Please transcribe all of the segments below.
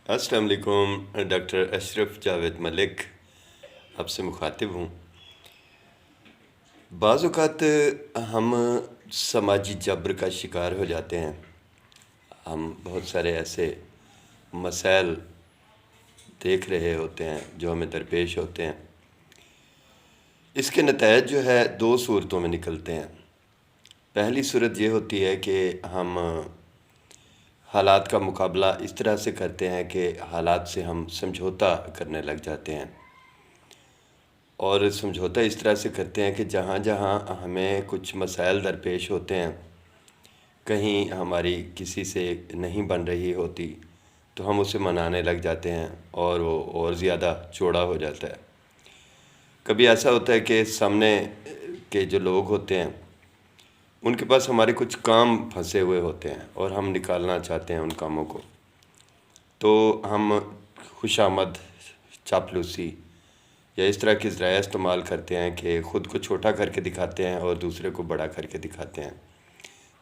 अस्सलाम वालेकुम। डॉक्टर अशरफ जावेद मलिक आपसे मुखातिब हूँ। बाज़ औक़ात हम समाजी जबर का शिकार हो जाते हैं। हम बहुत सारे ऐसे मसाइल देख रहे होते हैं जो हमें दरपेश होते हैं। इसके नतायज जो है दो सूरतों में निकलते हैं। पहली सूरत ये होती है कि हम हालात का मुकाबला इस तरह से करते हैं कि हालात से हम समझौता करने लग जाते हैं, और समझौता इस तरह से करते हैं कि जहाँ जहाँ हमें कुछ मसाइल दरपेश होते हैं, कहीं हमारी किसी से नहीं बन रही होती तो हम उसे मनाने लग जाते हैं और वो और ज़्यादा चौड़ा हो जाता है। कभी ऐसा होता है कि सामने के जो लोग होते हैं उनके पास हमारे कुछ काम फंसे हुए होते हैं और हम निकालना चाहते हैं उन कामों को, तो हम खुशामद, चापलूसी या इस तरह की ज़राया इस्तेमाल करते हैं कि ख़ुद को छोटा करके दिखाते हैं और दूसरे को बड़ा करके दिखाते हैं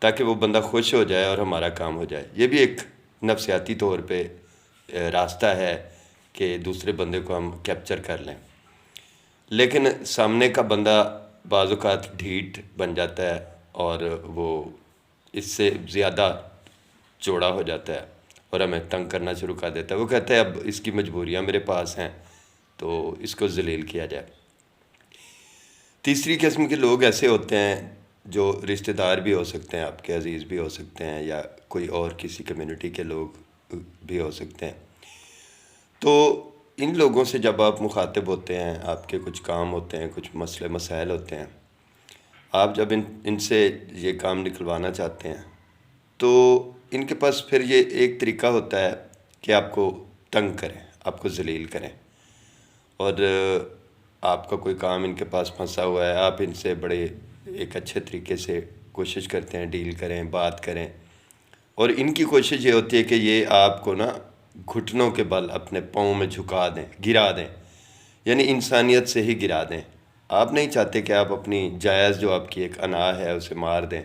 ताकि वो बंदा खुश हो जाए और हमारा काम हो जाए। ये भी एक नफसियाती तौर पे रास्ता है कि दूसरे बंदे को हम कैप्चर कर लें, लेकिन सामने का बंदा बाज़ औक़ात ढीठ बन जाता है और वो इससे ज़्यादा चौड़ा हो जाता है और हमें तंग करना शुरू कर देता है। वो कहता है अब इसकी मजबूरियाँ मेरे पास हैं तो इसको ज़लील किया जाए। तीसरी किस्म के लोग ऐसे होते हैं जो रिश्तेदार भी हो सकते हैं, आपके अज़ीज़ भी हो सकते हैं, या कोई और किसी कम्युनिटी के लोग भी हो सकते हैं। तो इन लोगों से जब आप मुखातिब होते हैं, आपके कुछ काम होते हैं, कुछ मसले मसाइल होते हैं, आप जब इनसे ये काम निकलवाना चाहते हैं तो इनके पास फिर ये एक तरीका होता है कि आपको तंग करें, आपको ज़लील करें, और आपका कोई काम इनके पास फंसा हुआ है, आप इनसे बड़े एक अच्छे तरीके से कोशिश करते हैं डील करें, बात करें, और इनकी कोशिश ये होती है कि ये आपको ना घुटनों के बल अपने पाँव में झुका दें, गिरा दें, यानी इंसानियत से ही गिरा दें। आप नहीं चाहते कि आप अपनी जायज़ जो आपकी एक अना है उसे मार दें।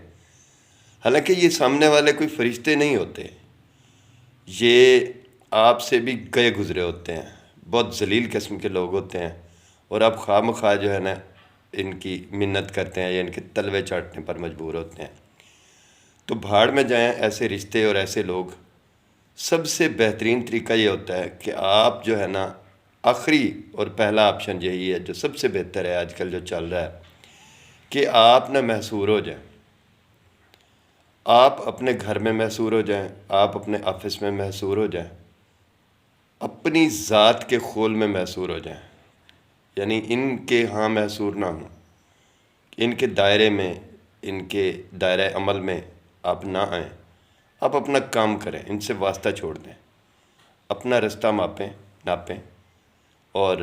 हालांकि ये सामने वाले कोई फरिश्ते नहीं होते, ये आपसे भी गए गुज़रे होते हैं, बहुत ज़लील किस्म के लोग होते हैं, और आप खामख़ा जो है ना इनकी मिन्नत करते हैं या इनके तलवे चाटने पर मजबूर होते हैं। तो भाड़ में जाएं ऐसे रिश्ते और ऐसे लोग। सबसे बेहतरीन तरीका ये होता है कि आप जो है ना, आखिरी और पहला ऑप्शन यही है जो सबसे बेहतर है आजकल जो चल रहा है, कि आप ना महसूर हो जाएं। आप अपने घर में महसूर हो जाएं, आप अपने ऑफिस में महसूर हो जाएं, अपनी ज़ात के खोल में महसूर हो जाएं, यानी इनके यहाँ महसूर ना हो, इनके दायरे में, इनके दायरे अमल में आप ना आएँ। आप अपना काम करें, इनसे वास्ता छोड़ दें, अपना रास्ता मापें, नापें, और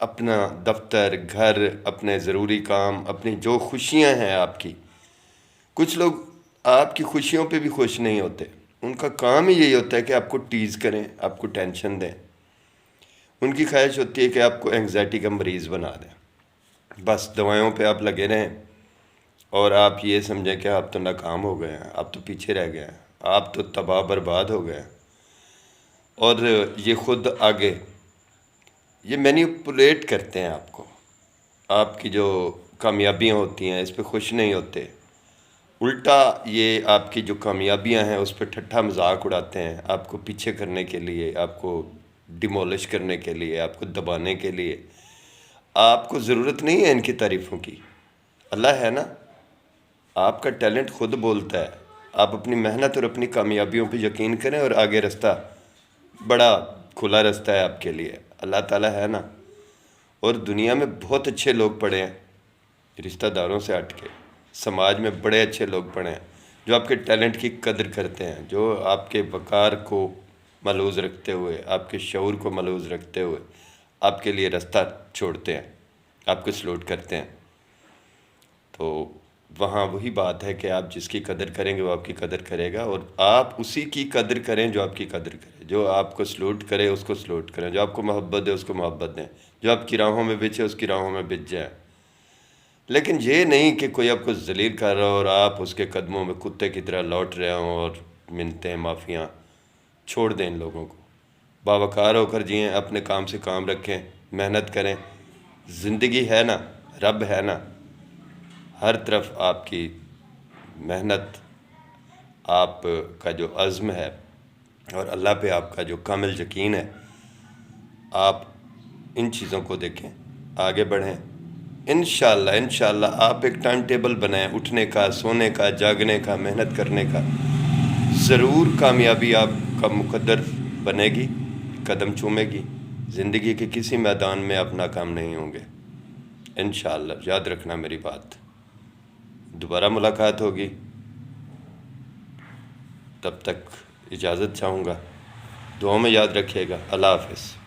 अपना दफ्तर, घर, अपने ज़रूरी काम, अपनी जो खुशियाँ हैं आपकी। कुछ लोग आपकी खुशियों पे भी खुश नहीं होते, उनका काम ही यही होता है कि आपको टीज़ करें, आपको टेंशन दें। उनकी ख्वाहिश होती है कि आपको एंग्जाइटी का मरीज़ बना दें, बस दवाइयों पे आप लगे रहें और आप ये समझें कि आप तो नाकाम हो गए हैं, आप तो पीछे रह गए हैं, आप तो तबाह बर्बाद हो गए हैं। और ये ख़ुद आगे ये मैनिपुलेट करते हैं आपको, आपकी जो कामयाबियाँ होती हैं इस पे खुश नहीं होते, उल्टा ये आपकी जो कामयाबियां हैं उस पर ठट्ठा मजाक उड़ाते हैं, आपको पीछे करने के लिए, आपको डिमोलिश करने के लिए, आपको दबाने के लिए। आपको ज़रूरत नहीं है इनकी तारीफ़ों की, अल्लाह है ना, आपका टैलेंट खुद बोलता है। आप अपनी मेहनत और अपनी कामयाबियों पे यकीन करें और आगे रास्ता बड़ा खुला रास्ता है आपके लिए, अल्लाह ताला है ना। और दुनिया में बहुत अच्छे लोग पड़े हैं, रिश्तेदारों से हट के समाज में बड़े अच्छे लोग पड़े हैं जो आपके टैलेंट की कदर करते हैं, जो आपके वक़ार को मलूज़ रखते हुए, आपके शऊर को मलूज़ रखते हुए आपके लिए रास्ता छोड़ते हैं, आपको सलूट करते हैं। तो वहाँ वही बात है कि आप जिसकी कदर करेंगे वो आपकी कदर करेगा, और आप उसी की कदर करें जो आपकी कदर करे, जो आपको सलूट करे उसको सलूट करें, जो आपको मोहब्बत दे उसको मोहब्बत दें, जो आपकी राहों में बिछे उसकी राहों में बिछ जाए। लेकिन ये नहीं कि कोई आपको ज़लील कर रहा हो और आप उसके कदमों में कुत्ते की तरह लौट रहे हों और मिन्नतें माफ़ियाँ। छोड़ दें इन लोगों को। बावकार होकर जिएं, अपने काम से काम रखें, मेहनत करें। ज़िंदगी है ना, रब है ना, हर तरफ आपकी मेहनत, आपका जो अज़्म है और अल्लाह पे आपका जो कामिल यकीन है, आप इन चीज़ों को देखें, आगे बढ़ें। इंशाअल्लाह इंशाअल्लाह आप एक टाइम टेबल बनाएं, उठने का, सोने का, जागने का, मेहनत करने का। ज़रूर कामयाबी आपका मुकद्दर बनेगी, कदम चूमेगी। ज़िंदगी के किसी मैदान में आप नाकाम नहीं होंगे इंशाअल्लाह। याद रखना मेरी बात। दोबारा मुलाकात होगी, तब तक इजाज़त चाहूँगा। दुआ में याद रखिएगा। अल्लाह हाफ़िज़।